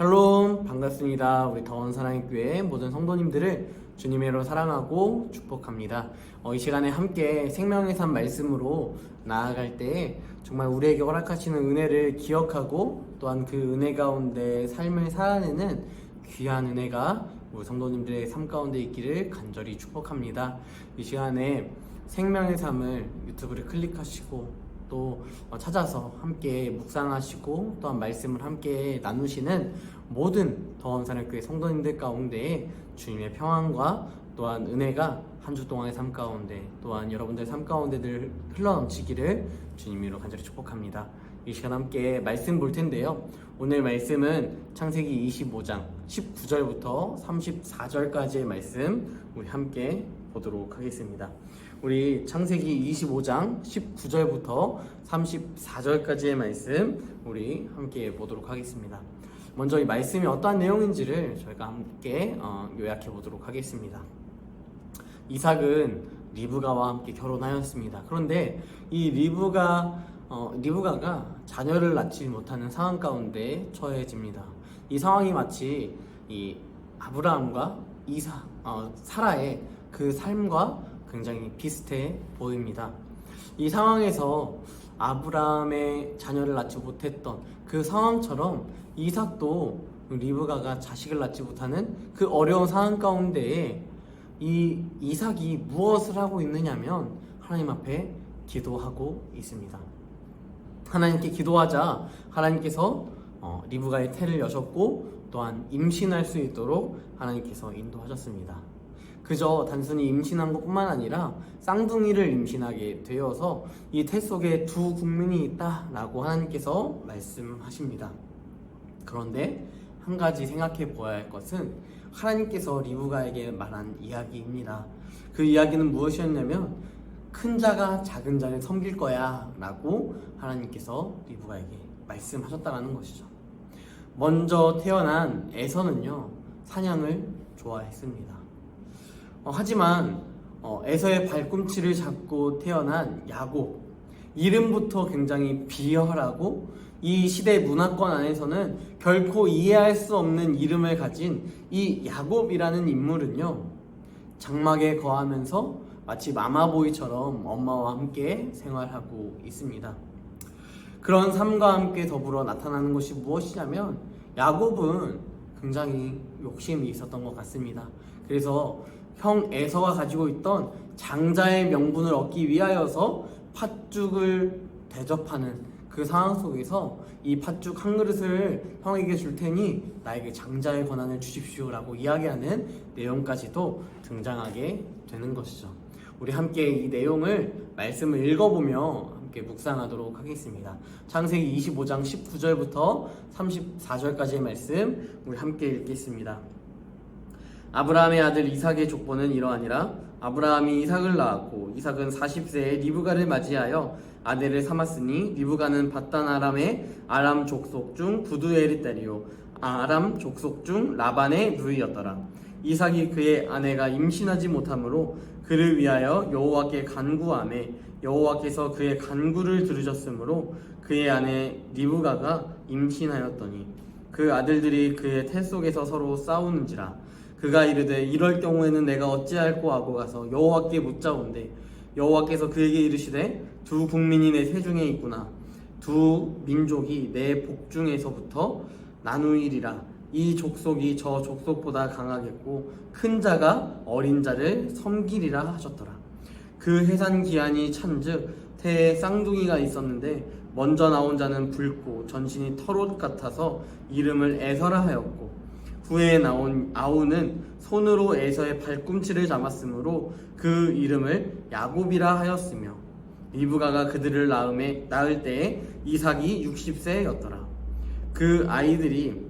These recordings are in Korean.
샬롬, 반갑습니다. 우리 더원 사랑의 교회 모든 성도님들을 주님의 이름으로 사랑하고 축복합니다. 이 시간에 함께 생명의 산 말씀으로 나아갈 때 정말 우리에게 허락하시는 은혜를 기억하고 또한 그 은혜 가운데 삶을 살아내는 귀한 은혜가 우리 성도님들의 삶 가운데 있기를 간절히 축복합니다. 이 시간에 생명의 삶을 유튜브를 클릭하시고 또 찾아서 함께 묵상하시고 또한 말씀을 함께 나누시는 모든 더원사랑교회 성도님들 가운데 주님의 평안과 또한 은혜가 한 주 동안의 삶 가운데 또한 여러분들의 삶 가운데 늘 흘러넘치기를 주님으로 간절히 축복합니다. 이 시간 함께 말씀 볼 텐데요. 오늘 말씀은 창세기 25장 19절부터 34절까지의 말씀 우리 함께 보도록 하겠습니다. 우리 창세기 25장 19절부터 34절까지의 말씀 우리 함께 보도록 하겠습니다. 먼저 이 말씀이 어떠한 내용인지를 저희가 함께 요약해 보도록 하겠습니다. 이삭은 리브가와 함께 결혼하였습니다. 그런데 이 리브가가 자녀를 낳지 못하는 상황 가운데 처해집니다. 이 상황이 마치 이 아브라함과 사라의 그 삶과 굉장히 비슷해 보입니다. 이 상황에서 아브라함의 자녀를 낳지 못했던 그 상황처럼 이삭도 리브가가 자식을 낳지 못하는 그 어려운 상황 가운데에 이 이삭이 무엇을 하고 있느냐면 하나님 앞에 기도하고 있습니다. 하나님께 기도하자 하나님께서 리브가의 태를 여셨고 또한 임신할 수 있도록 하나님께서 인도하셨습니다. 그저 단순히 임신한 것뿐만 아니라 쌍둥이를 임신하게 되어서 이 태 속에 두 국민이 있다라고 하나님께서 말씀하십니다. 그런데 한 가지 생각해 보아야 할 것은 하나님께서 리브가에게 말한 이야기입니다. 그 이야기는 무엇이었냐면 큰 자가 작은 자를 섬길 거야 라고 하나님께서 리브가에게 말씀하셨다는 것이죠. 먼저 태어난 에서는요 사냥을 좋아했습니다. 하지만 에서의 발꿈치를 잡고 태어난 야곱, 이름부터 굉장히 비열하고 이 시대 문화권 안에서는 결코 이해할 수 없는 이름을 가진 이 야곱이라는 인물은요 장막에 거하면서 마치 마마보이처럼 엄마와 함께 생활하고 있습니다. 그런 삶과 함께 더불어 나타나는 것이 무엇이냐면 야곱은 굉장히 욕심이 있었던 것 같습니다. 그래서 형 에서가 가지고 있던 장자의 명분을 얻기 위하여서 팥죽을 대접하는 그 상황 속에서 이 팥죽 한 그릇을 형에게 줄 테니 나에게 장자의 권한을 주십시오 라고 이야기하는 내용까지도 등장하게 되는 것이죠. 우리 함께 이 내용을 말씀을 읽어보며 함께 묵상하도록 하겠습니다. 창세기 25장 19절부터 34절까지의 말씀 우리 함께 읽겠습니다. 아브라함의 아들 이삭의 족보는 이러하니라. 아브라함이 이삭을 낳았고 이삭은 40세에 리브가를 맞이하여 아내를 삼았으니 리브가는 밧단 아람의 아람 족속 중 부두엘의 딸이요 아람 족속 중 라반의 누이였더라. 이삭이 그의 아내가 임신하지 못하므로 그를 위하여 여호와께 간구하매 여호와께서 그의 간구를 들으셨으므로 그의 아내 리브가가 임신하였더니 그 아들들이 그의 태 속에서 서로 싸우는지라. 그가 이르되 이럴 경우에는 내가 어찌할꼬 하고 가서 여호와께 묻자온대 여호와께서 그에게 이르시되 두 국민이 내 세중에 있구나. 두 민족이 내 복중에서부터 나누이리라. 이 족속이 저 족속보다 강하겠고 큰 자가 어린 자를 섬기리라 하셨더라. 그 해산 기한이 찬즉 태에 쌍둥이가 있었는데 먼저 나온 자는 붉고 전신이 털옷 같아서 이름을 에서라 하였고 후에 나온 아우는 손으로 에서의 발꿈치를 잡았으므로 그 이름을 야곱이라 하였으며 리브가가 그들을 낳을 때에 이삭이 60세였더라. 그 아이들이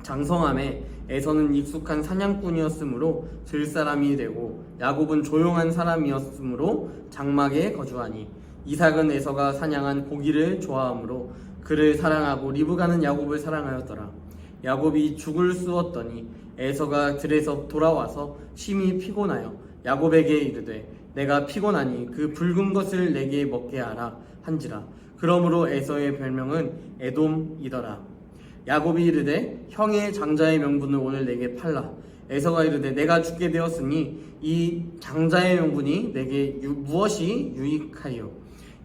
장성함에 에서는 익숙한 사냥꾼이었으므로 들사람이 되고 야곱은 조용한 사람이었으므로 장막에 거주하니 이삭은 에서가 사냥한 고기를 좋아하므로 그를 사랑하고 리브가는 야곱을 사랑하였더라. 야곱이 죽을 쑤었더니 에서가 들에서 돌아와서 심히 피곤하여 야곱에게 이르되 내가 피곤하니 그 붉은 것을 내게 먹게 하라 한지라. 그러므로 에서의 별명은 에돔이더라. 야곱이 이르되 형의 장자의 명분을 오늘 내게 팔라. 에서가 이르되 내가 죽게 되었으니 이 장자의 명분이 내게 무엇이 유익하리요.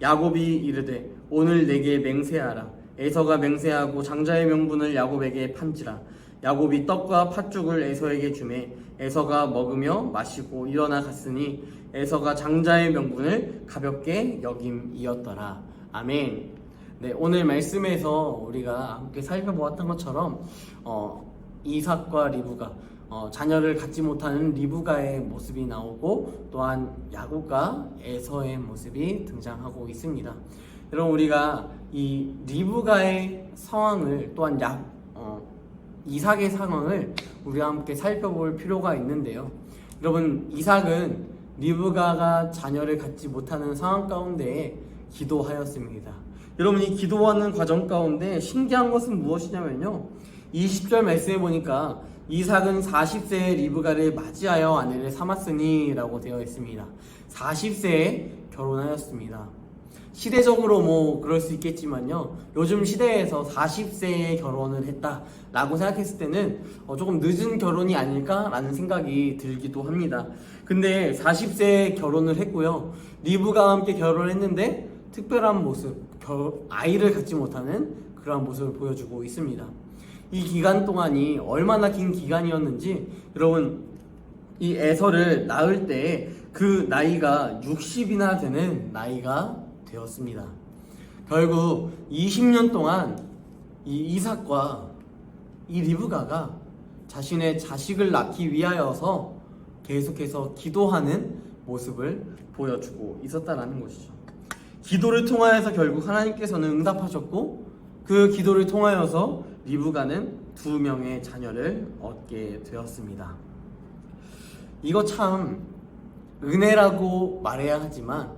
야곱이 이르되 오늘 내게 맹세하라. 에서가 맹세하고 장자의 명분을 야곱에게 판지라. 야곱이 떡과 팥죽을 에서에게 주매 에서가 먹으며 마시고 일어나 갔으니 에서가 장자의 명분을 가볍게 여김이었더라. 아멘. 네, 오늘 말씀에서 우리가 함께 살펴보았던 것처럼 이삭과 리브가 자녀를 갖지 못하는 리브가의 모습이 나오고 또한 야곱과 에서의 모습이 등장하고 있습니다. 여러분, 우리가 이 리브가의 상황을 또한 이삭의 상황을 우리와 함께 살펴볼 필요가 있는데요. 여러분, 이삭은 리브가가 자녀를 갖지 못하는 상황 가운데 기도하였습니다. 여러분, 이 기도하는 과정 가운데 신기한 것은 무엇이냐면요, 20절 말씀에 보니까 이삭은 40세에 리브가를 맞이하여 아내를 삼았으니 라고 되어 있습니다. 40세에 결혼하였습니다. 시대적으로 그럴 수 있겠지만요, 요즘 시대에서 40세에 결혼을 했다라고 생각했을 때는 조금 늦은 결혼이 아닐까라는 생각이 들기도 합니다. 근데 40세에 결혼을 했고요, 리브가와 함께 결혼을 했는데 특별한 모습, 아이를 갖지 못하는 그러한 모습을 보여주고 있습니다. 이 기간 동안이 얼마나 긴 기간이었는지, 여러분, 이 에서를 낳을 때 그 나이가 60이나 되는 나이가 되었습니다. 결국 20년 동안 이 이삭과 이 리브가가 자신의 자식을 낳기 위하여서 계속해서 기도하는 모습을 보여주고 있었다라는 것이죠. 기도를 통하여서 결국 하나님께서는 응답하셨고, 그 기도를 통하여서 리브가는 2명의 자녀를 얻게 되었습니다. 이거 참 은혜라고 말해야 하지만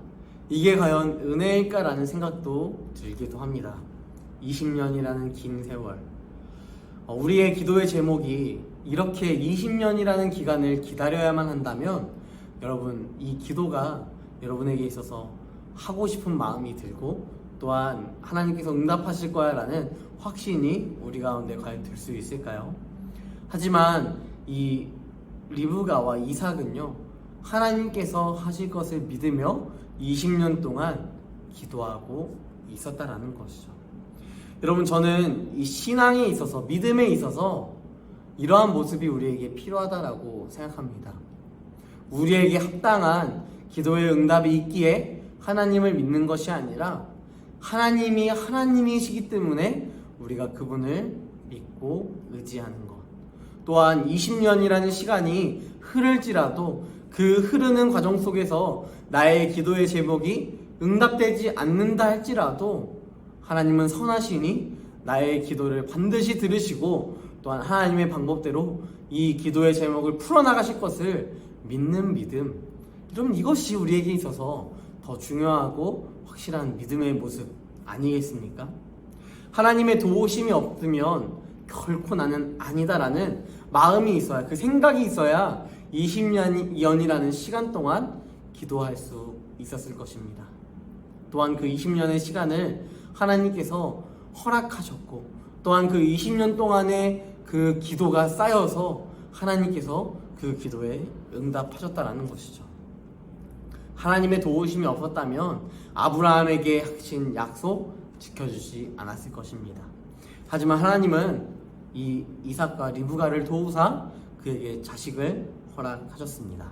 이게 과연 은혜일까라는 생각도 들기도 합니다. 20년이라는 긴 세월, 우리의 기도의 제목이 이렇게 20년이라는 기간을 기다려야만 한다면, 여러분, 이 기도가 여러분에게 있어서 하고 싶은 마음이 들고 또한 하나님께서 응답하실 거야 라는 확신이 우리 가운데 과연 들 수 있을까요? 하지만 이 리브가와 이삭은요, 하나님께서 하실 것을 믿으며 20년 동안 기도하고 있었다라는 것이죠. 여러분, 저는 이 신앙에 있어서, 믿음에 있어서 이러한 모습이 우리에게 필요하다라고 생각합니다. 우리에게 합당한 기도의 응답이 있기에 하나님을 믿는 것이 아니라 하나님이 하나님이시기 때문에 우리가 그분을 믿고 의지하는 것. 또한 20년이라는 시간이 흐를지라도 그 흐르는 과정 속에서 나의 기도의 제목이 응답되지 않는다 할지라도 하나님은 선하시니 나의 기도를 반드시 들으시고 또한 하나님의 방법대로 이 기도의 제목을 풀어나가실 것을 믿는 믿음. 여러분, 이것이 우리에게 있어서 더 중요하고 확실한 믿음의 모습 아니겠습니까? 하나님의 도우심이 없으면 결코 나는 아니다라는 마음이 있어야, 그 생각이 있어야 20년이라는 시간 동안 기도할 수 있었을 것입니다. 또한 그 20년의 시간을 하나님께서 허락하셨고, 또한 그 20년 동안의 그 기도가 쌓여서 하나님께서 그 기도에 응답하셨다라는 것이죠. 하나님의 도우심이 없었다면 아브라함에게 하신 약속 지켜주지 않았을 것입니다. 하지만 하나님은 이 이삭과 리브가를 도우사 그에게 자식을 허락하셨습니다.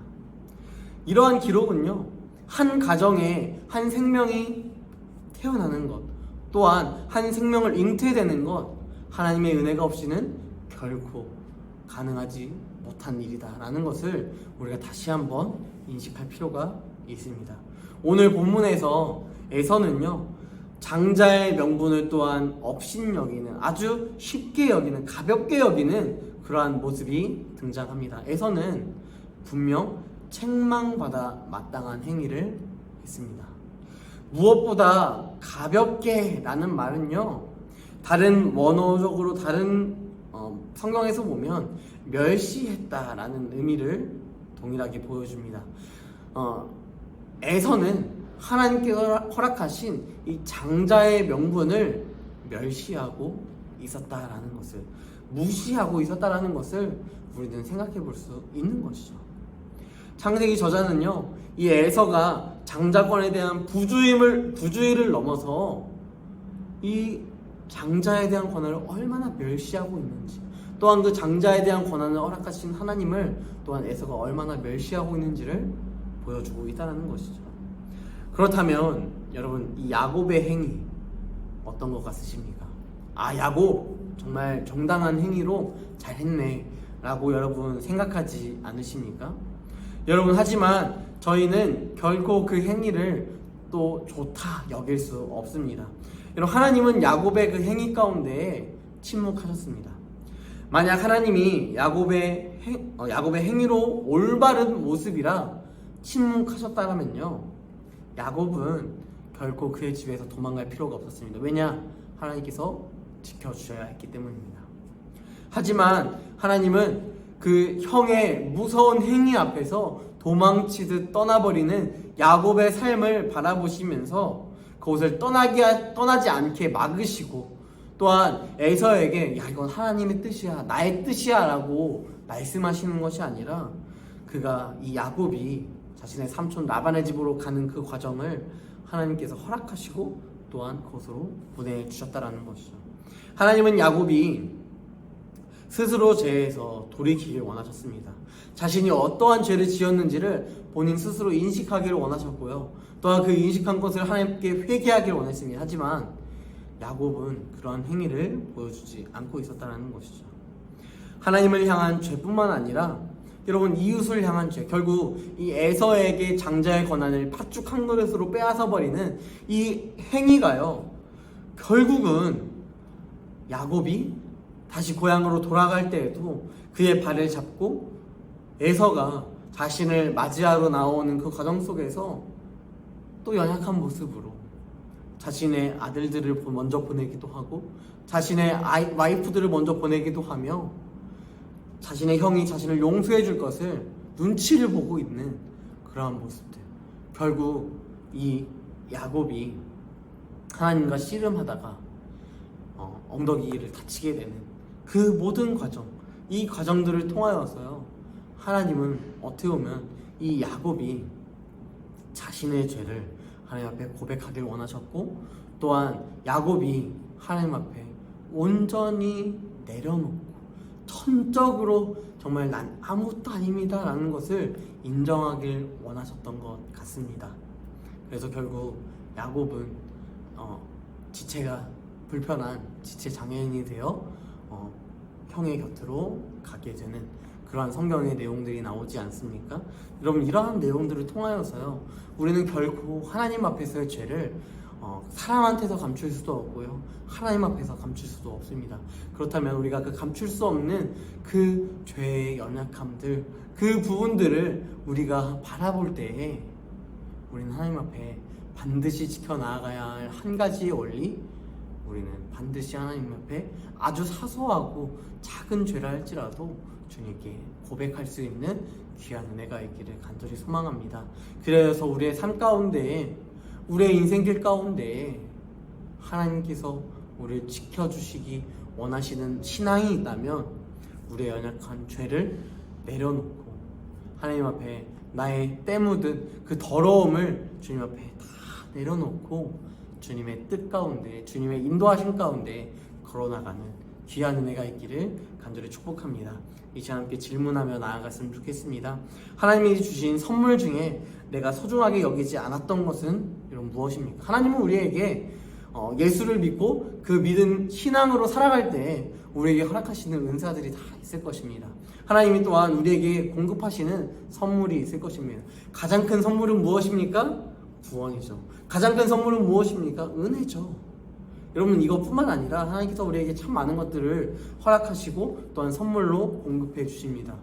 이러한 기록은요, 한 가정에 한 생명이 태어나는 것, 또한 한 생명을 잉태되는 것, 하나님의 은혜가 없이는 결코 가능하지 못한 일이다라는 것을 우리가 다시 한번 인식할 필요가 있습니다. 오늘 본문에서 에서는요, 장자의 명분을 또한 업신여기는, 아주 쉽게 여기는, 가볍게 여기는 그러한 모습이 등장합니다. 에서는 분명 책망받아 마땅한 행위를 했습니다. 무엇보다 가볍게 라는 말은요, 다른 원어적으로 다른 성경에서 보면 멸시했다라는 의미를 동일하게 보여줍니다. 에서는 하나님께서 허락하신 이 장자의 명분을 멸시하고 있었다라는 것을, 무시하고 있었다라는 것을 우리는 생각해 볼 수 있는 것이죠. 창세기 저자는요, 이 에서가 장자권에 대한 부주의를 넘어서 이 장자에 대한 권한을 얼마나 멸시하고 있는지, 또한 그 장자에 대한 권한을 허락하신 하나님을 또한 에서가 얼마나 멸시하고 있는지를 보여주고 있다는 것이죠. 그렇다면 여러분, 이 야곱의 행위 어떤 것 같으십니까? 야곱 정말 정당한 행위로 잘했네 라고 여러분 생각하지 않으십니까? 여러분, 하지만 저희는 결코 그 행위를 또 좋다 여길 수 없습니다. 여러분, 하나님은 야곱의 그 행위 가운데 침묵하셨습니다. 만약 하나님이 야곱의 행위로 올바른 모습이라 침묵하셨다면요, 야곱은 결코 그의 집에서 도망갈 필요가 없었습니다. 왜냐? 하나님께서 지켜주셔야 했기 때문입니다. 하지만 하나님은 그 형의 무서운 행위 앞에서 도망치듯 떠나버리는 야곱의 삶을 바라보시면서 그곳을 떠나지 않게 막으시고, 또한 에서에게 야, 이건 하나님의 뜻이야, 나의 뜻이야 라고 말씀하시는 것이 아니라, 그가 이 야곱이 자신의 삼촌 라반의 집으로 가는 그 과정을 하나님께서 허락하시고 또한 그것으로 보내주셨다라는 것이죠. 하나님은 야곱이 스스로 죄에서 돌이키길 원하셨습니다. 자신이 어떠한 죄를 지었는지를 본인 스스로 인식하기를 원하셨고요, 또한 그 인식한 것을 하나님께 회개하기를 원했습니다. 하지만 야곱은 그러한 행위를 보여주지 않고 있었다는 것이죠. 하나님을 향한 죄뿐만 아니라 여러분, 이웃을 향한 죄, 결국 이 에서에게 장자의 권한을 팥죽 한 그릇으로 빼앗아 버리는 이 행위가요, 결국은 야곱이 다시 고향으로 돌아갈 때에도 그의 발을 잡고 에서가 자신을 맞이하러 나오는 그 과정 속에서 또 연약한 모습으로 자신의 아들들을 먼저 보내기도 하고, 자신의 와이프들을 먼저 보내기도 하며, 자신의 형이 자신을 용서해 줄 것을 눈치를 보고 있는 그러한 모습들. 결국 이 야곱이 하나님과 씨름하다가 엉덩이를 다치게 되는 그 모든 과정, 이 과정들을 통하여서요, 하나님은 어떻게 보면 이 야곱이 자신의 죄를 하나님 앞에 고백하길 원하셨고, 또한 야곱이 하나님 앞에 온전히 내려놓고 천적으로 정말 난 아무것도 아닙니다 라는 것을 인정하길 원하셨던 것 같습니다. 그래서 결국 야곱은 지체가 불편한 지체 장애인이 되어 형의 곁으로 가게 되는 그러한 성경의 내용들이 나오지 않습니까? 여러분, 이러한 내용들을 통하여서요, 우리는 결코 하나님 앞에서의 죄를 사람한테서 감출 수도 없고요, 하나님 앞에서 감출 수도 없습니다. 그렇다면 우리가 그 감출 수 없는 그 죄의 연약함들, 그 부분들을 우리가 바라볼 때에 우리는 하나님 앞에 반드시 지켜나가야 할 한 가지의 원리, 우리는 반드시 하나님 앞에 아주 사소하고 작은 죄라 할지라도 주님께 고백할 수 있는 귀한 은혜가 있기를 간절히 소망합니다. 그래서 우리의 삶 가운데에, 우리의 인생길 가운데에 하나님께서 우리를 지켜주시기 원하시는 신앙이 있다면 우리의 연약한 죄를 내려놓고 하나님 앞에 나의 때 묻은 그 더러움을 주님 앞에 다 내려놓고 주님의 뜻 가운데, 주님의 인도하심 가운데 걸어나가는 귀한 은혜가 있기를 간절히 축복합니다. 이 시간 함께 질문하며 나아갔으면 좋겠습니다. 하나님이 주신 선물 중에 내가 소중하게 여기지 않았던 것은 여러분 무엇입니까? 하나님은 우리에게 예수를 믿고 그 믿음 신앙으로 살아갈 때 우리에게 허락하시는 은사들이 다 있을 것입니다. 하나님이 또한 우리에게 공급하시는 선물이 있을 것입니다. 가장 큰 선물은 무엇입니까? 구원이죠. 가장 큰 선물은 무엇입니까? 은혜죠. 여러분, 이것뿐만 아니라 하나님께서 우리에게 참 많은 것들을 허락하시고 또한 선물로 공급해 주십니다.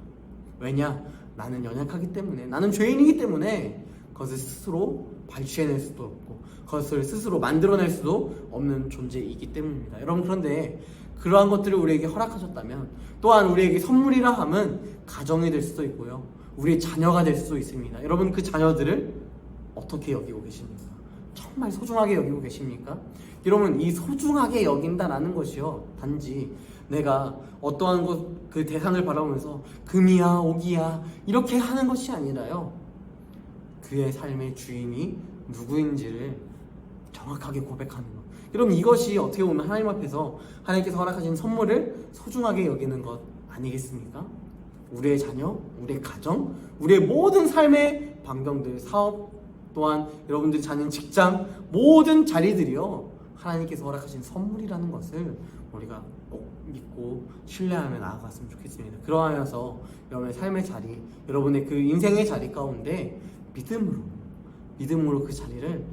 왜냐? 나는 연약하기 때문에, 나는 죄인이기 때문에 그것을 스스로 발취해낼 수도 없고 그것을 스스로 만들어낼 수도 없는 존재이기 때문입니다. 여러분, 그런데 그러한 것들을 우리에게 허락하셨다면 또한 우리에게 선물이라 함은 가정이 될 수도 있고요, 우리의 자녀가 될 수도 있습니다. 여러분, 그 자녀들을 어떻게 여기고 계십니까? 정말 소중하게 여기고 계십니까? 여러분, 이 소중하게 여긴다라는 것이요, 단지 내가 어떠한 그 대상을 바라보면서 금이야 옥이야 이렇게 하는 것이 아니라요, 그의 삶의 주인이 누구인지를 정확하게 고백하는 것. 여러분, 이것이 어떻게 보면 하나님 앞에서 하나님께서 허락하신 선물을 소중하게 여기는 것 아니겠습니까? 우리의 자녀, 우리의 가정, 우리의 모든 삶의 반경들, 사업, 또한 여러분들이 자는 직장, 모든 자리들이요, 하나님께서 허락하신 선물이라는 것을 우리가 꼭 믿고 신뢰하며 나아갔으면 좋겠습니다. 그러하여서 여러분의 삶의 자리, 여러분의 그 인생의 자리 가운데 믿음으로 그 자리를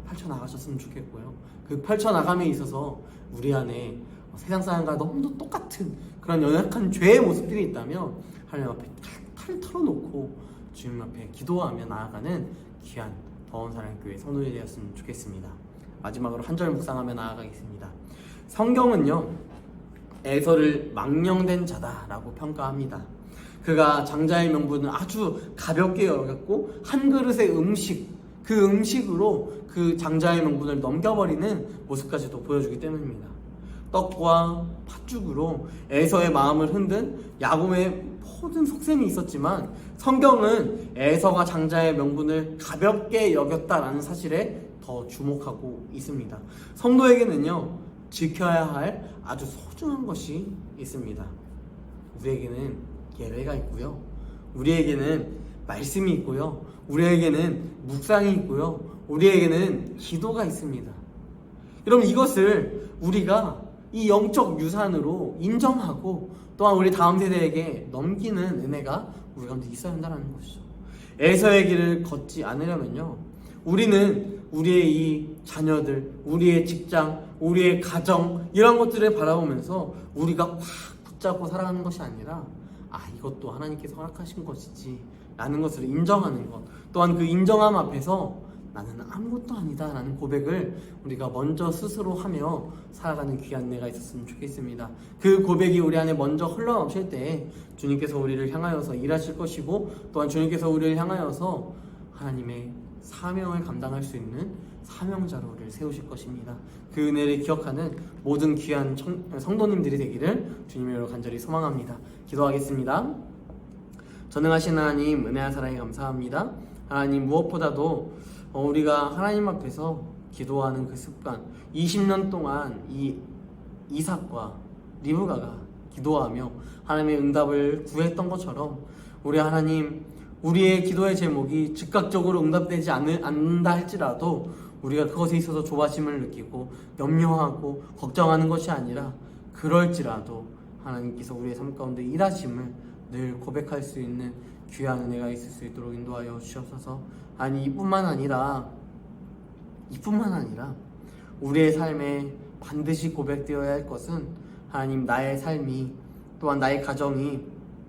펼쳐나가셨으면 좋겠고요. 그 펼쳐나감에 있어서 우리 안에 세상 사람과 너무도 똑같은 그런 연약한 죄의 모습들이 있다면 하나님 앞에 탈 털어놓고 주님 앞에 기도하며 나아가는 귀한 더원사랑교회 성도들이 되었으면 좋겠습니다. 마지막으로 한 절 묵상하며 나아가겠습니다. 성경은요, 에서를 망령된 자다라고 평가합니다. 그가 장자의 명분을 아주 가볍게 여겼고 한 그릇의 그 음식으로 그 장자의 명분을 넘겨버리는 모습까지도 보여주기 때문입니다. 떡과 팥죽으로 에서의 마음을 흔든 야곱의 모든 속셈이 있었지만, 성경은 에서가 장자의 명분을 가볍게 여겼다라는 사실에 더 주목하고 있습니다. 성도에게는요, 지켜야 할 아주 소중한 것이 있습니다. 우리에게는 예배가 있고요, 우리에게는 말씀이 있고요, 우리에게는 묵상이 있고요, 우리에게는 기도가 있습니다. 여러분, 이것을 우리가 이 영적 유산으로 인정하고 또한 우리 다음 세대에게 넘기는 은혜가 우리 가운데 있어야 한다는 것이죠. 에서의 길을 걷지 않으려면요, 우리는 우리의 이 자녀들, 우리의 직장, 우리의 가정, 이런 것들을 바라보면서 우리가 확 붙잡고 살아가는 것이 아니라, 이것도 하나님께서 허락하신 것이지 라는 것을 인정하는 것, 또한 그 인정함 앞에서 나는 아무것도 아니다 라는 고백을 우리가 먼저 스스로 하며 살아가는 귀한 은혜가 있었으면 좋겠습니다. 그 고백이 우리 안에 먼저 흘러넘칠 때 주님께서 우리를 향하여서 일하실 것이고, 또한 주님께서 우리를 향하여서 하나님의 사명을 감당할 수 있는 사명자로 우리를 세우실 것입니다. 그 은혜를 기억하는 모든 귀한 성도님들이 되기를 주님으로 간절히 소망합니다. 기도하겠습니다. 전능하신 하나님, 은혜와 사랑에 감사합니다. 하나님, 무엇보다도 우리가 하나님 앞에서 기도하는 그 습관, 20년 동안 이삭과 리브가가 기도하며 하나님의 응답을 구했던 것처럼, 우리 하나님, 우리의 기도의 제목이 즉각적으로 응답되지 않는다 할지라도 우리가 그것에 있어서 조바심을 느끼고 염려하고 걱정하는 것이 아니라, 그럴지라도 하나님께서 우리의 삶 가운데 일하심을 늘 고백할 수 있는 귀한 은혜가 있을 수 있도록 인도하여 주시옵소서. 이뿐만 아니라 우리의 삶에 반드시 고백되어야 할 것은, 하나님, 나의 삶이, 또한 나의 가정이,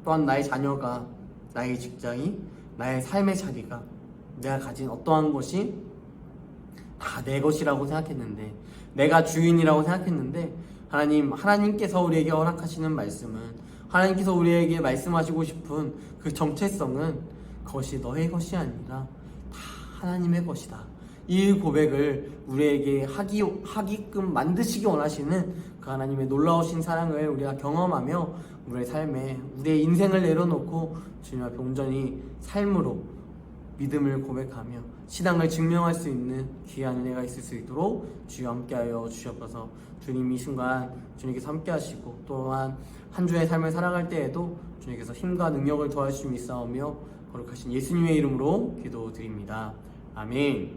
또한 나의 자녀가, 나의 직장이, 나의 삶의 자리가, 내가 가진 어떠한 것이 다 내 것이라고 생각했는데, 내가 주인이라고 생각했는데, 하나님께서 우리에게 허락하시는 말씀은, 하나님께서 우리에게 말씀하시고 싶은 그 정체성은 그것이 너의 것이 아니라 다 하나님의 것이다. 이 고백을 우리에게 하기끔 만드시기 원하시는 그 하나님의 놀라우신 사랑을 우리가 경험하며 우리의 삶에, 우리의 인생을 내려놓고 주님 앞에 온전히 삶으로 믿음을 고백하며 신앙을 증명할 수 있는 귀한 은혜가 있을 수 있도록 주여 함께하여 주시옵소서. 주님, 이 순간 주님께서 함께하시고, 또한 한 주의 삶을 살아갈 때에도 주님께서 힘과 능력을 더하심이 있사오며 거룩하신 예수님의 이름으로 기도드립니다. 아멘.